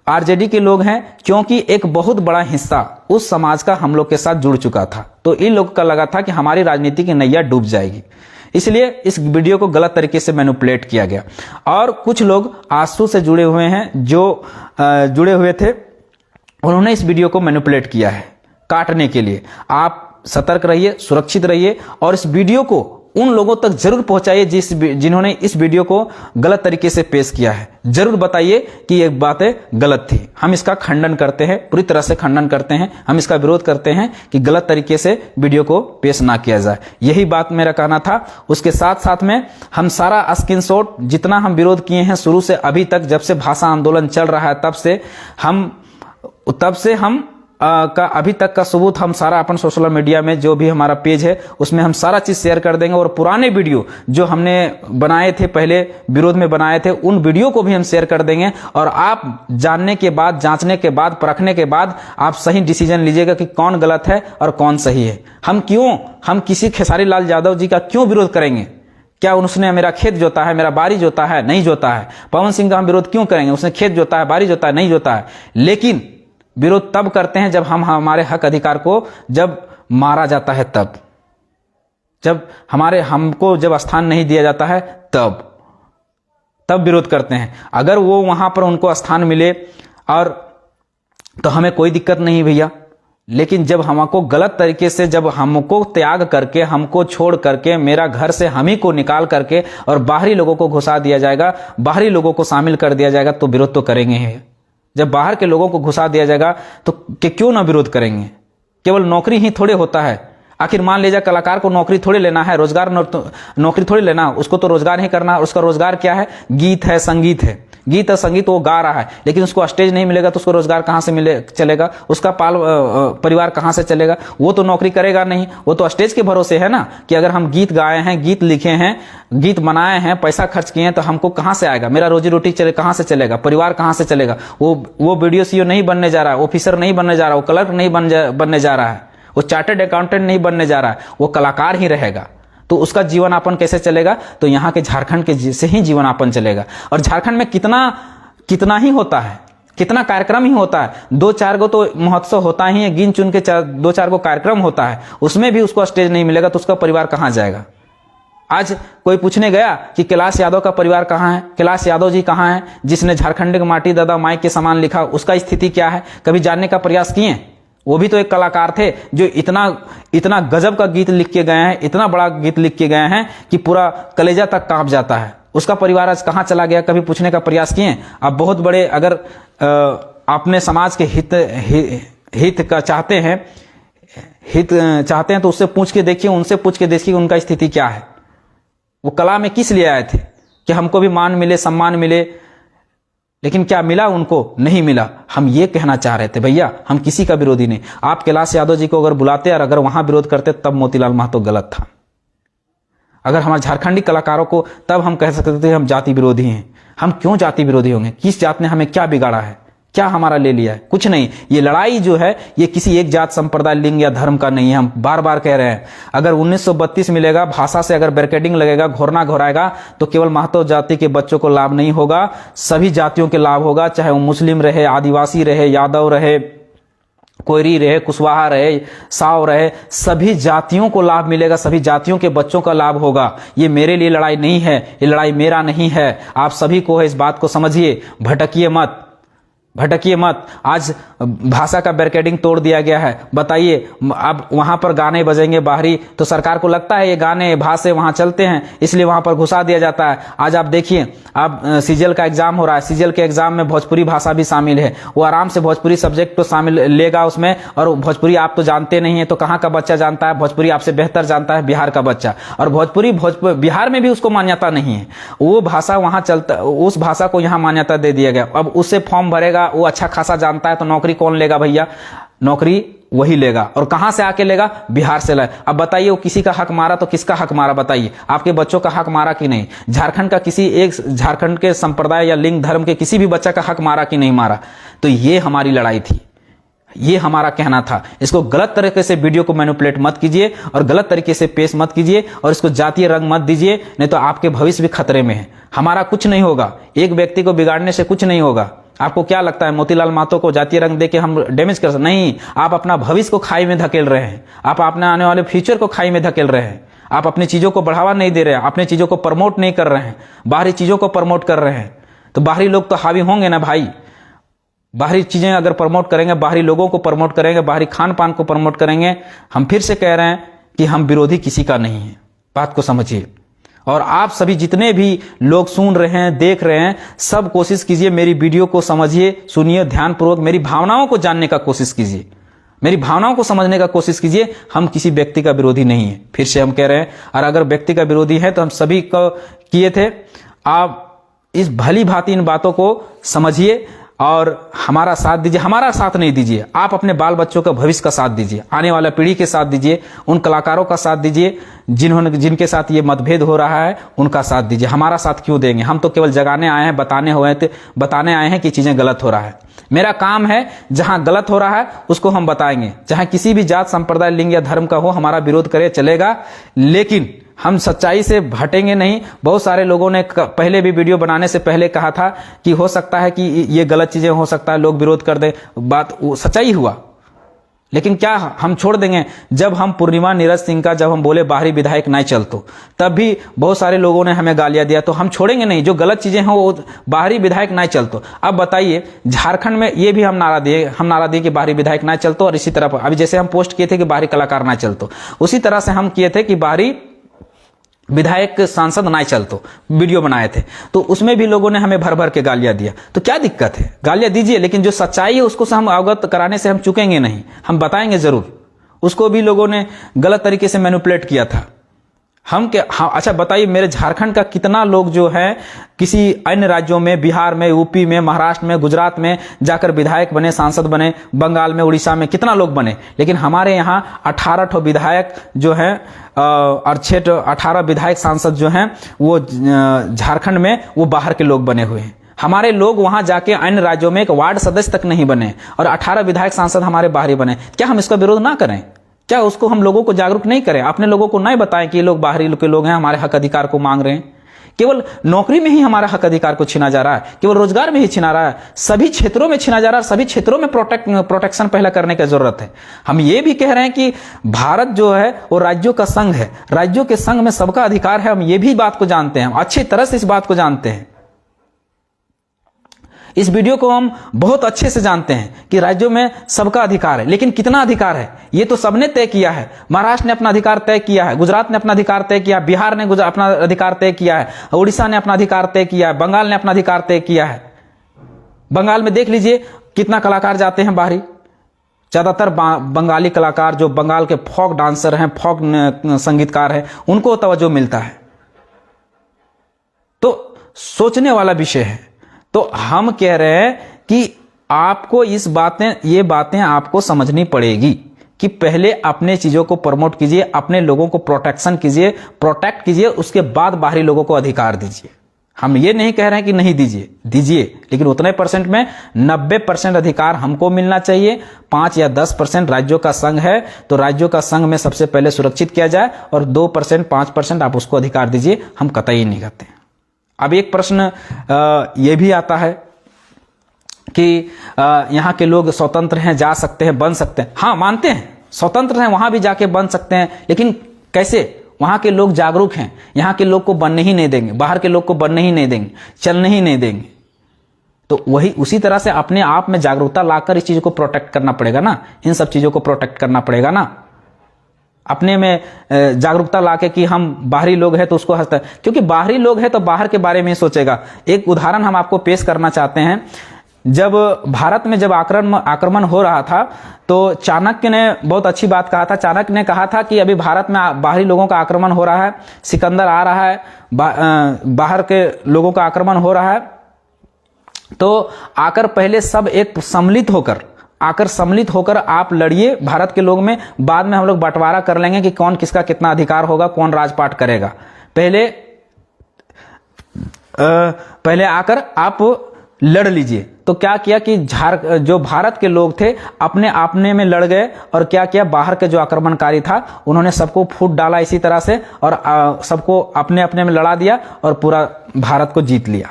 आरजेडी के लोग हैं, क्योंकि एक बहुत बड़ा हिस्सा उस समाज का हम लोग के साथ जुड़ चुका था। तो इन लोग का लगा था कि हमारी राजनीति की नैया डूब जाएगी, इसलिए इस वीडियो को गलत तरीके से मैनिपुलेट किया गया। और कुछ लोग आंसू से जुड़े हुए हैं, जो जुड़े हुए थे, उन्होंने इस वीडियो को मैनिपुलेट किया है काटने के लिए। आप सतर्क रहिए, सुरक्षित रहिए, और इस वीडियो को उन लोगों तक जरूर पहुंचाइए जिन्होंने इस वीडियो को गलत तरीके से पेश किया है। जरूर बताइए कि ये बातें गलत थी। हम इसका खंडन करते हैं, पूरी तरह से खंडन करते हैं, हम इसका विरोध करते हैं कि गलत तरीके से वीडियो को पेश ना किया जाए। यही बात मेरा कहना था। उसके साथ साथ में हम सारा स्क्रीनशॉट, जितना हम विरोध किए हैं शुरू से अभी तक, जब से भाषा आंदोलन चल रहा है तब से हम का अभी तक का सबूत हम सारा अपन सोशल मीडिया में, जो भी हमारा पेज है उसमें हम सारा चीज शेयर कर देंगे। और पुराने वीडियो जो हमने बनाए थे, पहले विरोध में बनाए थे, उन वीडियो को भी हम शेयर कर देंगे। और आप जानने के बाद, जांचने के बाद, परखने के बाद आप सही डिसीजन लीजिएगा कि कौन गलत है और कौन सही है। हम किसी खेसारी लाल यादव जी का क्यों विरोध करेंगे? क्या उसने मेरा खेत जोता है, मेरा बारी जोता है? नहीं जोता है। पवन सिंह का हम विरोध क्यों करेंगे? उसने खेत जोता है, बारी जोता है? नहीं जोता है। लेकिन विरोध तब करते हैं जब हम हमारे हक अधिकार को जब मारा जाता है, जब हमको जब स्थान नहीं दिया जाता है, तब विरोध करते हैं। अगर वो वहां पर उनको स्थान मिले और तो हमें कोई दिक्कत नहीं भैया। लेकिन जब हमको गलत तरीके से, जब हमको त्याग करके, हमको छोड़ करके, मेरा घर से हम ही को निकाल करके और बाहरी लोगों को घुसा दिया जाएगा, बाहरी लोगों को शामिल कर दिया जाएगा, तो विरोध तो करेंगे ही। जब बाहर के लोगों को घुसा दिया जाएगा तो क्यों ना विरोध करेंगे? केवल नौकरी ही थोड़े होता है। आखिर मान लीजिए कलाकार को नौकरी थोड़ी लेना है, रोजगार नौकरी थोड़ी लेना, उसको तो रोजगार ही करना है। उसका रोजगार क्या है? गीत है, संगीत है। गीत और संगीत वो गा रहा है, लेकिन उसको स्टेज नहीं मिलेगा तो उसको रोजगार कहां से चलेगा? उसका परिवार कहां से चलेगा? वो तो नौकरी करेगा नहीं, वो तो स्टेज के भरोसे है ना, कि अगर हम गीत गाए हैं, गीत लिखे हैं, गीत बनाए हैं, पैसा खर्च किए हैं, तो हमको कहां से आएगा? मेरा रोजी रोटी कहां से चलेगा? परिवार कहां से चलेगा? वो वीडियो सीईओ नहीं बनने जा रहा है, ऑफिसर नहीं बनने जा रहा है, वो क्लर्क नहीं बनने जा रहा है, वो चार्टर्ड अकाउंटेंट नहीं बनने जा रहा है, वो कलाकार ही रहेगा। तो उसका जीवन यापन कैसे चलेगा? तो यहाँ के झारखंड के से ही जीवन यापन चलेगा। और झारखंड में कितना कितना ही होता है, कितना कार्यक्रम ही होता है। 2-4 गो तो महोत्सव होता ही है, गिन चुन के 2-4 गो कार्यक्रम होता है, उसमें भी उसको स्टेज नहीं मिलेगा तो उसका परिवार कहां जाएगा। आज कोई पूछने गया कि कैलाश यादव का परिवार कहां है, कैलाश यादव जी कहां है, जिसने झारखंड के माटी दादा माई के समान लिखा, उसका स्थिति क्या है, कभी जानने का प्रयास किए? वो भी तो एक कलाकार थे जो इतना गजब का गीत लिख के गए हैं, इतना बड़ा गीत लिख के गए हैं कि पूरा कलेजा तक कांप जाता है। उसका परिवार आज कहां चला गया, कभी पूछने का प्रयास किए? आप बहुत बड़े अगर आपने समाज के हित का चाहते हैं तो उससे पूछ के देखिए, उनसे पूछ के देखिए उनका स्थिति क्या है। वो कला में किस लिए आए थे कि हमको भी मान मिले, सम्मान मिले, लेकिन क्या मिला? उनको नहीं मिला। हम ये कहना चाह रहे थे भैया हम किसी का विरोधी नहीं। आप कैलाश यादव जी को अगर बुलाते और अगर वहां विरोध करते तब मोतीलाल महतो गलत था। अगर हमारे झारखंडी कलाकारों को तब हम कह सकते थे हम जाति विरोधी हैं। हम क्यों जाति विरोधी होंगे? किस जात ने हमें क्या बिगाड़ा है, क्या हमारा ले लिया है? कुछ नहीं। ये लड़ाई जो है ये किसी एक जात, संप्रदाय, लिंग या धर्म का नहीं है। हम बार बार कह रहे हैं अगर 1932 मिलेगा, भाषा से अगर बैरिकेडिंग लगेगा, घोरना घोराएगा तो केवल महतो जाति के बच्चों को लाभ नहीं होगा, सभी जातियों के लाभ होगा, चाहे वो मुस्लिम रहे, आदिवासी रहे, यादव रहे, कोयरी रहे, कुशवाहा रहे, साव रहे, सभी जातियों को लाभ मिलेगा, सभी जातियों के बच्चों का लाभ होगा। ये मेरे लिए लड़ाई नहीं है, ये लड़ाई मेरा नहीं है। आप सभी को है, इस बात को समझिए, भटकिए मत। आज भाषा का बैरिकेडिंग तोड़ दिया गया है। बताइए अब वहां पर गाने बजेंगे बाहरी तो सरकार को लगता है ये गाने भाषा वहां चलते हैं इसलिए वहां पर घुसा दिया जाता है। आज आप देखिए, अब सीजीएल का एग्जाम हो रहा है, सीजीएल के एग्जाम में भोजपुरी भाषा भी शामिल है। वो आराम से भोजपुरी सब्जेक्ट को शामिल लेगा उसमें, और भोजपुरी आप तो जानते नहीं है तो कहाँ का बच्चा जानता है? भोजपुरी आपसे बेहतर जानता है बिहार का बच्चा, और भोजपुरी बिहार में भी उसको मान्यता नहीं है। वो भाषा वहां चलता, उस भाषा को यहाँ मान्यता दे दिया गया। अब उससे फॉर्म भरेगा, वो अच्छा खासा जानता है तो नौकरी कौन लेगा भैया? नौकरी वही लेगा, और कहां से आके लेगा? बिहार से लाए। अब बताइए वो किसी का हक मारा तो किसका हक मारा? बताइए आपके बच्चों का हक मारा कि नहीं? झारखंड का किसी एक झारखंड के संप्रदाय या लिंग धर्म के किसी भी बच्चा का हक मारा कि नहीं मारा? तो ये हमारी लड़ाई थी, ये हमारा कहना था। इसको गलत तरीके से वीडियो को मैनिपुलेट मत कीजिए और गलत तरीके से पेश मत कीजिए और इसको जातीय रंग मत दीजिए, नहीं तो आपके भविष्य भी खतरे में है। हमारा कुछ नहीं होगा, एक व्यक्ति को बिगाड़ने से कुछ नहीं होगा। आपको क्या लगता है मोतीलाल महतो को जातीय रंग देके हम डैमेज कर सकते? नहीं, आप अपना भविष्य को खाई में धकेल रहे हैं, आप अपने आने वाले फ्यूचर को खाई में धकेल रहे हैं। आप अपनी चीजों को बढ़ावा नहीं दे रहे हैं, अपनी चीजों को प्रमोट नहीं कर रहे हैं, बाहरी चीजों को प्रमोट कर रहे हैं। तो बाहरी लोग तो हावी होंगे ना भाई। बाहरी चीजें अगर प्रमोट करेंगे, बाहरी लोगों को प्रमोट करेंगे, बाहरी खान पान को प्रमोट करेंगे। हम फिर से कह रहे हैं कि हम विरोधी किसी का नहीं है, बात को समझिए। और आप सभी जितने भी लोग सुन रहे हैं, देख रहे हैं, सब कोशिश कीजिए मेरी वीडियो को समझिए, सुनिए ध्यानपूर्वक, मेरी भावनाओं को जानने का कोशिश कीजिए, मेरी भावनाओं को समझने का कोशिश कीजिए। हम किसी व्यक्ति का विरोधी नहीं है, फिर से हम कह रहे हैं। और अगर व्यक्ति का विरोधी है तो हम सभी को किए थे। आप इस भली भांति इन बातों को समझिए और हमारा साथ दीजिए। हमारा साथ नहीं दीजिए, आप अपने बाल बच्चों का भविष्य का साथ दीजिए, आने वाला पीढ़ी के साथ दीजिए, उन कलाकारों का साथ दीजिए जिनके साथ ये मतभेद हो रहा है, उनका साथ दीजिए। हमारा साथ क्यों देंगे? हम तो केवल जगाने आए हैं, बताने आए हैं कि चीजें गलत हो रहा है। मेरा काम है जहां गलत हो रहा है उसको हम बताएंगे, चाहे किसी भी जात, संप्रदाय, लिंग या धर्म का हो। हमारा विरोध करे चलेगा, लेकिन हम सच्चाई से हटेंगे नहीं। बहुत सारे लोगों ने पहले भी वीडियो बनाने से पहले कहा था कि हो सकता है कि ये गलत चीजें हो सकता है, लोग विरोध कर दें। बात सच्चाई हुआ, लेकिन क्या हम छोड़ देंगे? जब हम पूर्णिमा नीरज सिंह का जब हम बोले बाहरी विधायक नहीं चलतो, तब भी बहुत सारे लोगों ने हमें गालियां दिया। तो हम छोड़ेंगे नहीं, जो गलत चीजें हैं वो बाहरी विधायक नहीं चलतो। अब बताइए झारखंड में ये भी हम नारा दिए कि बाहरी विधायक नहीं चलतो, और इसी तरह अभी जैसे हम पोस्ट किए थे कि बाहरी कलाकार नहीं चलतो, उसी तरह से हम किए थे कि बाहरी विधायक सांसद ना चलतो, वीडियो बनाए थे। तो उसमें भी लोगों ने हमें भर भर के गालियां दिया। तो क्या दिक्कत है? गालियां दीजिए, लेकिन जो सच्चाई है उसको हम अवगत कराने से हम चुकेंगे नहीं, हम बताएंगे जरूर। उसको भी लोगों ने गलत तरीके से मैनिपुलेट किया था। हम क्या? हाँ, अच्छा बताइए, मेरे झारखंड का कितना लोग जो है किसी अन्य राज्यों में, बिहार में, यूपी में, महाराष्ट्र में, गुजरात में जाकर विधायक बने, सांसद बने, बंगाल में, उड़ीसा में कितना लोग बने। लेकिन हमारे यहाँ 18 विधायक जो हैं और 18 विधायक सांसद जो हैं वो झारखंड में वो बाहर के लोग बने हुए हैं। हमारे लोग वहां जाके अन्य राज्यों में एक वार्ड सदस्य तक नहीं बने, और 18 विधायक सांसद हमारे बाहरी बने। क्या हम इसका विरोध ना करें? क्या उसको हम लोगों को जागरूक नहीं करें? अपने लोगों को नहीं बताएं कि ये लोग बाहरी के लोग हैं, हमारे हक अधिकार को मांग रहे हैं? केवल नौकरी में ही हमारा हक अधिकार को छीना जा रहा है, केवल रोजगार में ही छीना रहा है, सभी क्षेत्रों में छीना जा रहा है। सभी क्षेत्रों में प्रोटेक्शन पहले करने की जरूरत है। हम ये भी कह रहे हैं कि भारत जो है वो राज्यों का संघ है, राज्यों के संघ में सबका अधिकार है। हम ये भी बात को जानते हैं, अच्छी तरह से इस बात को जानते हैं। इस वीडियो को हम बहुत अच्छे से जानते हैं कि राज्यों में सबका अधिकार है, लेकिन कितना अधिकार है ये तो सबने तय किया है। महाराष्ट्र ने अपना अधिकार तय किया है, गुजरात ने अपना अधिकार तय किया, बिहार ने अपना अधिकार तय किया है, उड़ीसा ने अपना अधिकार तय किया है, बंगाल ने अपना अधिकार तय किया है। बंगाल में देख लीजिए कितना कलाकार जाते हैं बाहरी। ज्यादातर बंगाली कलाकार जो बंगाल के फोक डांसर हैं, फोक संगीतकार हैं, उनको तवज्जो मिलता है। तो सोचने वाला विषय है। तो हम कह रहे हैं कि आपको ये बातें आपको समझनी पड़ेगी कि पहले अपने चीजों को प्रमोट कीजिए, अपने लोगों को प्रोटेक्शन कीजिए, प्रोटेक्ट कीजिए, उसके बाद बाहरी लोगों को अधिकार दीजिए। हम ये नहीं कह रहे हैं कि नहीं दीजिए, लेकिन उतने परसेंट में 90% अधिकार हमको मिलना चाहिए। 5 या 10% राज्यों का संघ है तो राज्यों का संघ में सबसे पहले सुरक्षित किया जाए, और 2% 5% आप उसको अधिकार दीजिए। हम कतई नहीं कहते हैं। अब एक प्रश्न ये भी आता है कि यहाँ के लोग स्वतंत्र हैं, जा सकते हैं, बन सकते हैं। हाँ, मानते हैं स्वतंत्र हैं, वहां भी जाके बन सकते हैं, लेकिन कैसे? वहां के लोग जागरूक हैं, यहाँ के लोग को बनने ही नहीं देंगे, बाहर के लोग को बनने ही नहीं देंगे, चलने ही नहीं देंगे। तो वही उसी तरह से अपने आप में जागरूकता लाकर इस चीज को प्रोटेक्ट करना पड़ेगा ना, इन सब चीजों को प्रोटेक्ट करना पड़ेगा ना। अपने में जागरूकता लाके कि हम बाहरी लोग हैं तो उसको हंसता है, क्योंकि बाहरी लोग हैं तो बाहर के बारे में ही सोचेगा। एक उदाहरण हम आपको पेश करना चाहते हैं। जब भारत में जब आक्रमण हो रहा था तो चाणक्य ने बहुत अच्छी बात कहा था। चाणक्य ने कहा था कि अभी भारत में बाहरी लोगों का आक्रमण हो रहा है, सिकंदर आ रहा है, बाहर के लोगों का आक्रमण हो रहा है, तो आकर पहले सब एक सम्मिलित होकर आप लड़िए भारत के लोग में, बाद में हम लोग बंटवारा कर लेंगे कि कौन किसका कितना अधिकार होगा, कौन राजपाट करेगा। पहले आकर आप लड़ लीजिए। तो क्या किया कि जो भारत के लोग थे अपने में लड़ गए, और क्या किया, बाहर के जो आक्रमणकारी था उन्होंने सबको फूट डाला इसी तरह से, और सबको अपने अपने में लड़ा दिया और पूरा भारत को जीत लिया।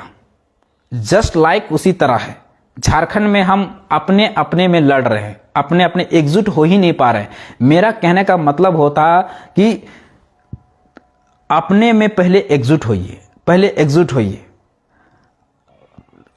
जस्ट लाइक उसी तरह है झारखंड में, हम अपने अपने में लड़ रहे हैं, अपने अपने एकजुट हो ही नहीं पा रहे हैं। मेरा कहने का मतलब होता कि अपने में पहले एकजुट होइए।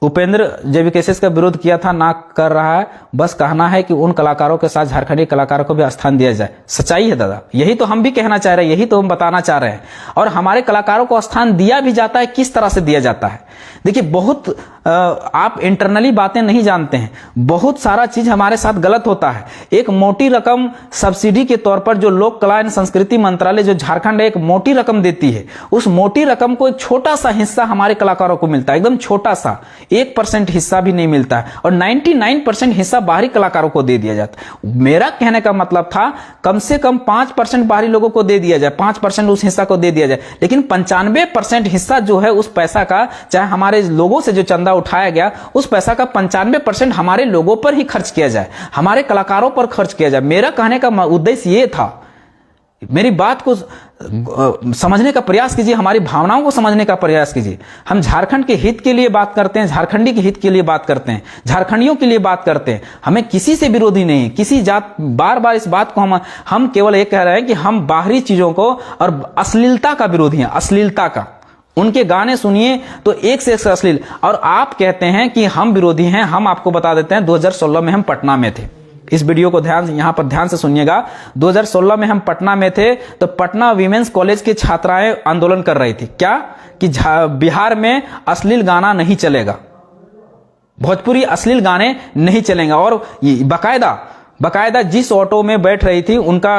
उपेंद्र जेबी केसेस का विरोध किया था, ना कर रहा है, बस कहना है कि उन कलाकारों के साथ झारखंडी कलाकारों को भी स्थान दिया जाए। सच्चाई है दादा, यही तो हम भी कहना चाह रहे हैं, यही तो हम बताना चाह रहे हैं। और हमारे कलाकारों को स्थान दिया भी जाता है, किस तरह से दिया जाता है। देखिए, बहुत आप इंटरनली बातें नहीं जानते हैं, बहुत सारा चीज हमारे साथ गलत होता है। एक मोटी रकम सब्सिडी के तौर पर जो लोक कला एवं संस्कृति मंत्रालय जो झारखंड एक मोटी रकम देती है, उस मोटी रकम को एक छोटा सा हिस्सा हमारे कलाकारों को मिलता है, एकदम छोटा सा 1% हिस्सा भी नहीं मिलता है, और 99% हिस्सा बाहरी कलाकारों को दे दिया जाता है। मेरा कहने का मतलब था कम से कम 5% बाहरी लोगों को दे दिया जाए, 5% उस हिस्सा को दे दिया जाए, लेकिन 95% हिस्सा जो है उस पैसा का, चाहे हमारे लोगों से जो चंदा उठाया गया, उस पैसा का 95% हमारे लोगों पर ही खर्च किया जाए, हमारे कलाकारों पर खर्च किया जाए। मेरा कहने का उद्देश्य ये था। मेरी बात को समझने का प्रयास कीजिए, हमारी भावनाओं को समझने का प्रयास कीजिए। हम झारखंड के हित के लिए बात करते हैं, झारखंडी के हित के लिए बात करते हैं, झारखंडियों के लिए बात करते हैं। हमें किसी से विरोधी नहीं, किसी जात, बार बार इस बात को हम केवल ये कह रहे हैं कि हम बाहरी चीजों को और अश्लीलता का विरोधी हैं, अश्लीलता का। उनके गाने सुनिए तो एक से एक अश्लील, और आप कहते हैं कि हम विरोधी हैं। हम आपको बता देते हैं 2016 में हम पटना में थे। इस वीडियो को यहां पर ध्यान से सुनिएगा। 2016 में हम पटना में थे, तो पटना वीमेंस कॉलेज की छात्राएं आंदोलन कर रही थी, क्या कि बिहार में अश्लील गाना नहीं चलेगा, भोजपुरी अश्लील गाने नहीं चलेंगे। और बकायदा जिस ऑटो में बैठ रही थी उनका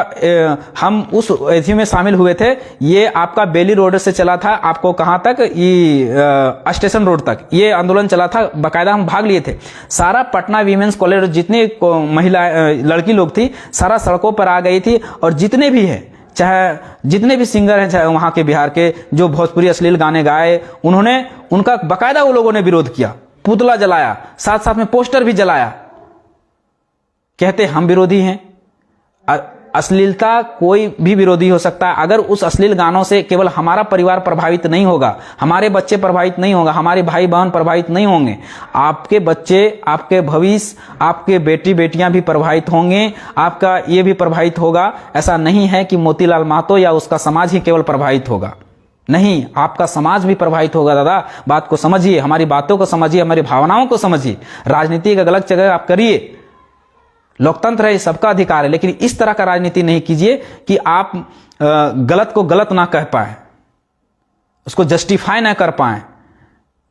हम उस एथी में शामिल हुए थे। ये आपका बेली रोड से चला था, आपको कहां तक, ये स्टेशन रोड तक ये आंदोलन चला था। बकायदा हम भाग लिए थे। सारा पटना वीमेंस कॉलेज जितनी महिला लड़की लोग थी, सारा सड़कों पर आ गई थी, और जितने भी है, चाहे जितने भी सिंगर हैं, चाहे वहां के बिहार के जो भोजपुरी अश्लील गाने गाए, उनका बकायदा वो लोगों ने विरोध किया, पुतला जलाया, साथ साथ में पोस्टर भी जलाया। कहते हम विरोधी हैं। अश्लीलता कोई भी विरोधी हो सकता है। अगर उस अश्लील गानों से केवल हमारा परिवार प्रभावित नहीं होगा, हमारे बच्चे प्रभावित नहीं होगा, हमारे भाई बहन प्रभावित नहीं होंगे, आपके बच्चे, आपके भविष्य, आपके बेटी बेटियां भी प्रभावित होंगे, आपका ये भी प्रभावित होगा। ऐसा नहीं है कि मोतीलाल महतो या उसका समाज ही केवल प्रभावित होगा, नहीं, आपका समाज भी प्रभावित होगा। दादा, बात को समझिए, हमारी बातों को समझिए, हमारी भावनाओं को समझिए। राजनीति का गलत जगह आप करिए, लोकतंत्र है, सबका अधिकार है, लेकिन इस तरह का राजनीति नहीं कीजिए कि आप गलत को गलत ना कह पाए, उसको जस्टिफाई ना कर पाए।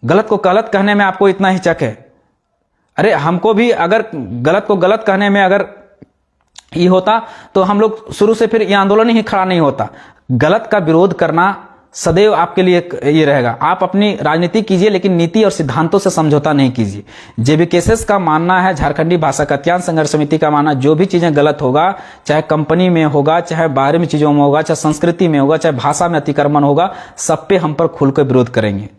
गलत को गलत कहने में आपको इतना हिचक है। अरे हमको भी अगर गलत को गलत कहने में अगर ये होता तो हम लोग शुरू से फिर ये आंदोलन ही खड़ा नहीं होता। गलत का विरोध करना सदैव आपके लिए ये रहेगा। आप अपनी राजनीति कीजिए, लेकिन नीति और सिद्धांतों से समझौता नहीं कीजिए। जेबीकेएसएस का मानना है, झारखंडी भाषा कल्याण संघर्ष समिति का मानना, जो भी चीजें गलत होगा, चाहे कंपनी में होगा, चाहे बाहर में चीजों में होगा, चाहे संस्कृति में होगा, चाहे भाषा में अतिक्रमण होगा, सब पे हम पर खुलकर विरोध करेंगे।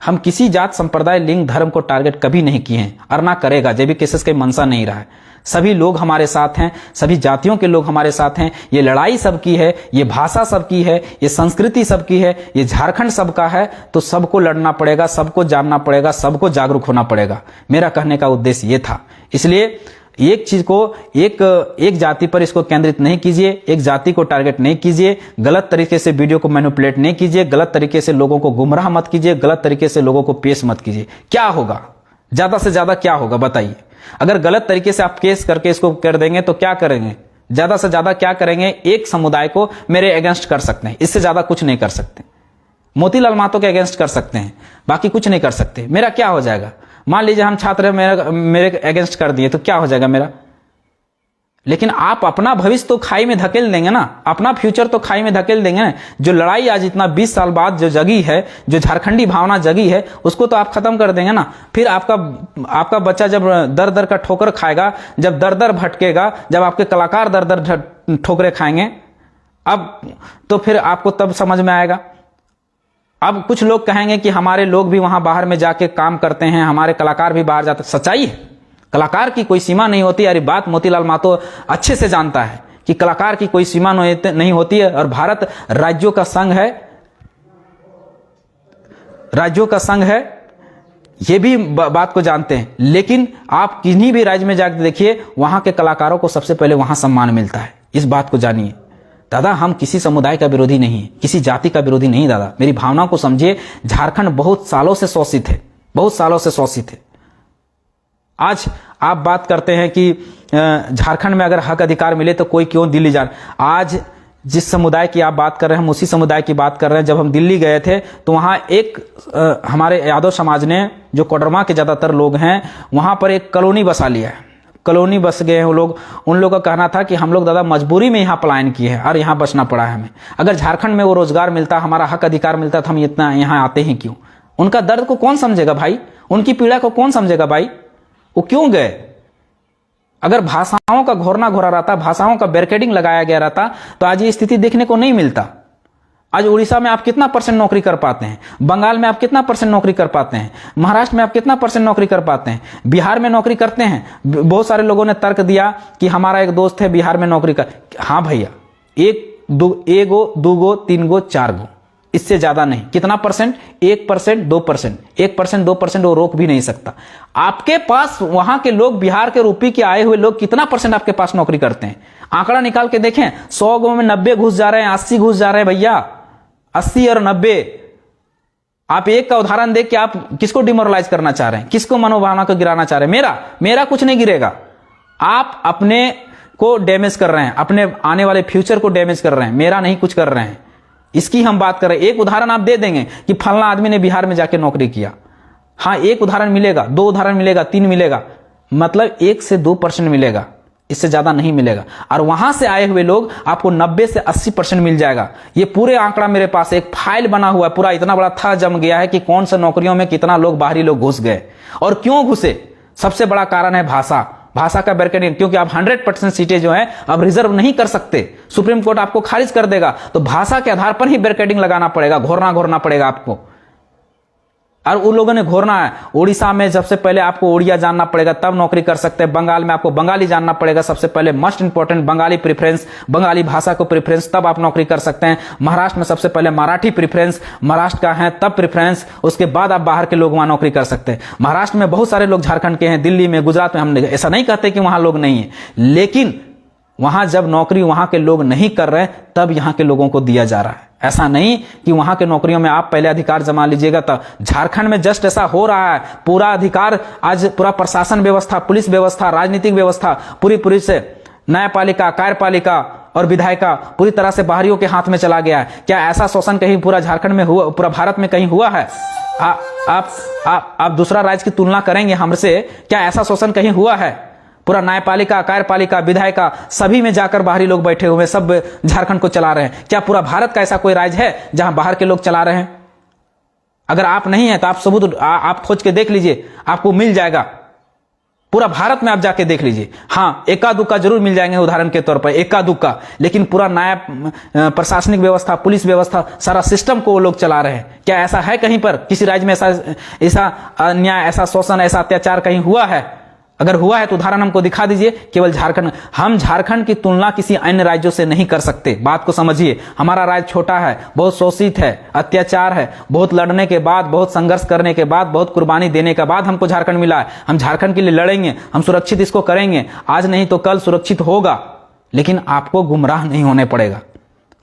हम किसी जात, संप्रदाय, लिंग, धर्म को टारगेट कभी नहीं किए हैं और ना करेगा। जेबीकेएसएस का मंशा नहीं रहा है। सभी लोग हमारे साथ हैं, सभी जातियों के लोग हमारे साथ हैं। ये लड़ाई सबकी है, ये भाषा सबकी है, ये संस्कृति सबकी है, ये झारखंड सबका है। तो सबको लड़ना पड़ेगा, सबको जानना पड़ेगा, सबको जागरूक होना पड़ेगा। मेरा कहने का उद्देश्य ये था। इसलिए एक चीज को, एक जाति पर इसको केंद्रित नहीं कीजिए, एक जाति को टारगेट नहीं कीजिए, गलत तरीके से वीडियो को मैनिपुलेट नहीं कीजिए, गलत तरीके से लोगों को गुमराह मत कीजिए, गलत तरीके से लोगों को पेश मत कीजिए। क्या होगा, ज्यादा से ज्यादा क्या होगा बताइए? अगर गलत तरीके से आप केस करके इसको कर देंगे तो क्या करेंगे? ज्यादा से ज्यादा क्या करेंगे? एक समुदाय को मेरे अगेंस्ट कर सकते हैं, इससे ज्यादा कुछ नहीं कर सकते। मोतीलाल महतो के अगेंस्ट कर सकते हैं, बाकी कुछ नहीं कर सकते। मेरा क्या हो जाएगा? मान लीजिए हम छात्र मेरे अगेंस्ट कर दिए तो क्या हो जाएगा मेरा? लेकिन आप अपना भविष्य तो खाई में धकेल देंगे ना, अपना फ्यूचर तो खाई में धकेल देंगे ना। जो लड़ाई आज इतना 20 साल बाद जो जगी है, जो झारखंडी भावना जगी है, उसको तो आप खत्म कर देंगे ना। फिर आपका बच्चा जब दर दर का ठोकर खाएगा, जब दर दर भटकेगा, जब आपके कलाकार दर दर ठोकरे खाएंगे, अब तो फिर आपको तब समझ में आएगा। अब कुछ लोग कहेंगे कि हमारे लोग भी वहां बाहर में जाके काम करते हैं, हमारे कलाकार भी बाहर जाते। सच्चाई है, कलाकार की कोई सीमा नहीं होती। अरे बात मोतीलाल महतो अच्छे से जानता है कि कलाकार की कोई सीमा नहीं होती है। और भारत राज्यों का संघ है, राज्यों का संघ है, ये भी बात को जानते हैं। लेकिन आप किन्हीं भी राज्य में जाकर देखिए, वहां के कलाकारों को सबसे पहले वहां सम्मान मिलता है। इस बात को जानिए। दादा, हम किसी समुदाय का विरोधी नहीं है, किसी जाति का विरोधी नहीं। दादा, मेरी भावना को समझिए। झारखंड बहुत सालों से शोषित है, बहुत सालों से शोषित है। आज आप बात करते हैं कि झारखंड में अगर हक अधिकार मिले तो कोई क्यों दिल्ली जा। आज जिस समुदाय की आप बात कर रहे हैं, हम उसी समुदाय की बात कर रहे हैं। जब हम दिल्ली गए थे तो वहां एक हमारे यादव समाज ने, जो कोडरमा के ज्यादातर लोग हैं, वहां पर एक कॉलोनी बसा लिया है। कॉलोनी बस गए हैं वो लोग। उन लोगों का कहना था कि हम लोग दादा मजबूरी में यहाँ पलायन किए हैं और यहाँ बचना पड़ा है हमें। अगर झारखंड में वो रोजगार मिलता, हमारा हक अधिकार मिलता, तो हम इतना यहाँ आते हैं क्यों? उनका दर्द को कौन समझेगा भाई? उनकी पीड़ा को कौन समझेगा भाई? वो क्यों गए? अगर भाषाओं का घोरना घोरा रहता, भाषाओं का बैरिकेडिंग लगाया गया रहता, तो आज ये स्थिति देखने को नहीं मिलता। आज उड़ीसा में आप कितना % नौकरी कर पाते हैं? बंगाल में आप कितना % नौकरी कर पाते हैं? महाराष्ट्र में आप कितना % नौकरी कर पाते हैं? बिहार में नौकरी करते हैं। बहुत सारे लोगों ने तर्क दिया कि हमारा एक दोस्त है बिहार में नौकरी कर। हाँ भैया, एगो, दूगो, तीनगो, चारगो, इससे ज्यादा नहीं। कितना %? 1%, 2%। 1%, 2% वो रोक भी नहीं सकता। आपके पास वहां के लोग, बिहार के रूपी के आए हुए लोग कितना % आपके पास नौकरी करते हैं? आंकड़ा निकाल के देखें। 100 गो में 90 घुस जा रहे हैं, 80 घुस जा रहे हैं भैया। 80 और 90। आप एक का उदाहरण देख के आप किसको डिमोरलाइज करना चाह रहे हैं? किसको मनोभावना को गिराना चाह रहे हैं? मेरा कुछ नहीं गिरेगा। आप अपने को डैमेज कर रहे हैं, अपने आने वाले फ्यूचर को डैमेज कर रहे हैं, मेरा नहीं कुछ कर रहे हैं। इसकी हम बात कर रहे हैं। एक उदाहरण आप दे देंगे कि फलना आदमी ने बिहार में जाके नौकरी किया। हाँ, एक उदाहरण मिलेगा, 2 उदाहरण मिलेगा, 3 मिलेगा, मतलब 1 से 2% मिलेगा, इससे ज्यादा नहीं मिलेगा। और वहां से आए हुए लोग आपको 90 से 80% मिल जाएगा। ये पूरे आंकड़ा मेरे पास एक फाइल बना हुआ है, पूरा इतना बड़ा था जम गया है कि कौन सा नौकरियों में कितना लोग, बाहरी लोग घुस गए और क्यों घुसे। सबसे बड़ा कारण है भाषा का बैरिकेडिंग। क्योंकि आप 100% सीटें जो है अब रिजर्व नहीं कर सकते, सुप्रीम कोर्ट आपको खारिज कर देगा। तो भाषा के आधार पर ही बैरिकेडिंग लगाना पड़ेगा, घोरना पड़ेगा आपको। और उन लोगों ने घोरना है। उड़ीसा में सबसे पहले आपको उड़िया जानना पड़ेगा तब नौकरी कर सकते हैं। बंगाल में आपको बंगाली जानना पड़ेगा सबसे पहले, most important Bengali preference, Bengali भाषा को प्रेफरेंस, तब आप नौकरी कर सकते हैं। महाराष्ट्र में सबसे पहले मराठी प्रेफरेंस, महाराष्ट्र का है तब प्रेफरेंस, उसके बाद आप बाहर के लोग वहां नौकरी कर सकते हैं। महाराष्ट्र में बहुत सारे लोग झारखंड के हैं, दिल्ली में, गुजरात में, हम ऐसा नहीं कहते कि वहां लोग नहीं है, लेकिन वहां जब नौकरी वहां के लोग नहीं कर रहे तब यहां के लोगों को दिया जा रहा है। ऐसा नहीं कि वहां के नौकरियों में आप पहले अधिकार जमा लीजिएगा तब। झारखंड में जस्ट ऐसा हो रहा है, पूरा अधिकार आज पूरा प्रशासन व्यवस्था, पुलिस व्यवस्था, राजनीतिक व्यवस्था पूरी से न्यायपालिका, कार्यपालिका और विधायिका पूरी तरह से बाहरियों के हाथ में चला गया है। क्या ऐसा शोषण कहीं पूरा झारखंड में हुआ, पूरा भारत में कहीं हुआ है? आप दूसरा राज्य की तुलना करेंगे हमसे, क्या ऐसा शोषण कहीं हुआ है? पूरा न्यायपालिका, कार्यपालिका, विधायिका सभी में जाकर बाहरी लोग बैठे हुए, सब झारखंड को चला रहे हैं। क्या पूरा भारत का ऐसा कोई राज्य है जहां बाहर के लोग चला रहे हैं? अगर आप नहीं है तो आप सबूत आप खोज के देख लीजिए, आपको मिल जाएगा। पूरा भारत में आप जाके देख लीजिए। हाँ, एका दुक्का जरूर मिल जाएंगे उदाहरण के तौर पर, एका दुक्का, लेकिन पूरा न्याय प्रशासनिक व्यवस्था, पुलिस व्यवस्था, सारा सिस्टम को वो लोग चला रहे हैं। क्या ऐसा है कहीं पर किसी राज्य में ऐसा अन्याय, ऐसा शोषण, ऐसा अत्याचार कहीं हुआ है? अगर हुआ है तो उदाहरण हमको दिखा दीजिए। केवल झारखंड, हम झारखंड की तुलना किसी अन्य राज्यों से नहीं कर सकते, बात को समझिए। हमारा राज्य छोटा है, बहुत शोषित है, अत्याचार है, बहुत लड़ने के बाद, बहुत संघर्ष करने के बाद, बहुत कुर्बानी देने के बाद हमको झारखंड मिला है। हम झारखंड के लिए लड़ेंगे, हम सुरक्षित इसको करेंगे, आज नहीं तो कल सुरक्षित होगा। लेकिन आपको गुमराह नहीं होने पड़ेगा,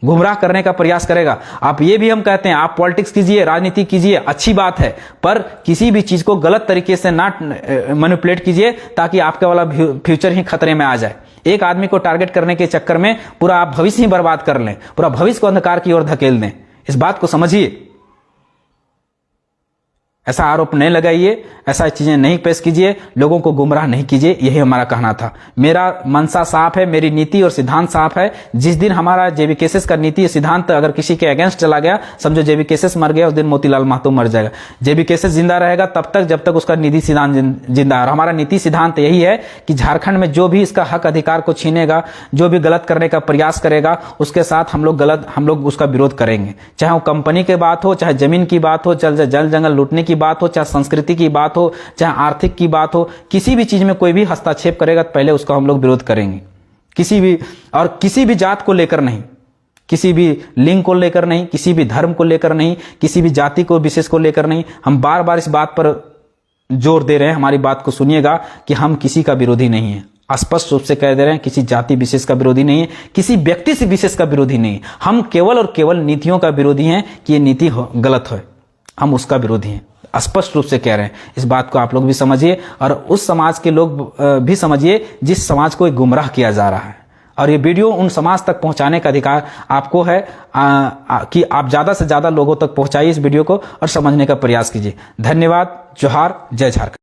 गुमराह करने का प्रयास करेगा। आप ये भी हम कहते हैं, आप पॉलिटिक्स कीजिए, राजनीति कीजिए, अच्छी बात है, पर किसी भी चीज को गलत तरीके से ना मैनिपुलेट कीजिए ताकि आपके वाला फ्यूचर ही खतरे में आ जाए। एक आदमी को टारगेट करने के चक्कर में पूरा आप भविष्य ही बर्बाद कर लें, पूरा भविष्य को अंधकार की ओर धकेल दें। इस बात को समझिए। ऐसा आरोप नहीं लगाइए, ऐसा चीजें नहीं पेश कीजिए, लोगों को गुमराह नहीं कीजिए, यही हमारा कहना था। मेरा मनसा साफ है, मेरी नीति और सिद्धांत साफ है। जिस दिन हमारा जेबी केसेस का नीति और सिद्धांत अगर किसी के अगेंस्ट चला गया, समझो जेबी केसेस मर गया, उस दिन मोतीलाल महतो मर जाएगा। जेबी केसेस जिंदा रहेगा तब तक जब तक उसका नीति सिद्धांत जिंदा है। और हमारा नीति सिद्धांत यही है कि झारखंड में जो भी इसका हक अधिकार को छीनेगा, जो भी गलत करने का प्रयास करेगा, उसके साथ हम लोग उसका विरोध करेंगे। चाहे वो कंपनी की बात हो, चाहे जमीन की बात हो, चाहे जल जंगल लूटने की बात हो, चाहे संस्कृति की बात हो, चाहे आर्थिक की बात हो, किसी भी चीज में कोई भी हस्तक्षेप करेगा तो पहले उसका हम लोग विरोध करेंगे। किसी भी जात को लेकर नहीं, किसी भी लिंग को लेकर नहीं, किसी भी धर्म को लेकर नहीं, किसी भी जाति को विशेष को लेकर नहीं। हम बार बार इस बात पर जोर दे रहे हैं, हमारी बात को सुनिएगा कि हम किसी का विरोधी नहीं है। स्पष्ट रूप से कह दे रहे हैं, किसी जाति विशेष का विरोधी नहीं है, किसी व्यक्ति से विशेष का विरोधी नहीं है। हम केवल और केवल नीतियों का विरोधी हैं कि ये नीति गलत है, हम उसका विरोधी हैं। स्पष्ट रूप से कह रहे हैं। इस बात को आप लोग भी समझिए और उस समाज के लोग भी समझिए जिस समाज को गुमराह किया जा रहा है। और ये वीडियो उन समाज तक पहुंचाने का अधिकार आपको है कि आप ज्यादा से ज्यादा लोगों तक पहुंचाइए इस वीडियो को और समझने का प्रयास कीजिए। धन्यवाद। जोहार। जय झारखंड।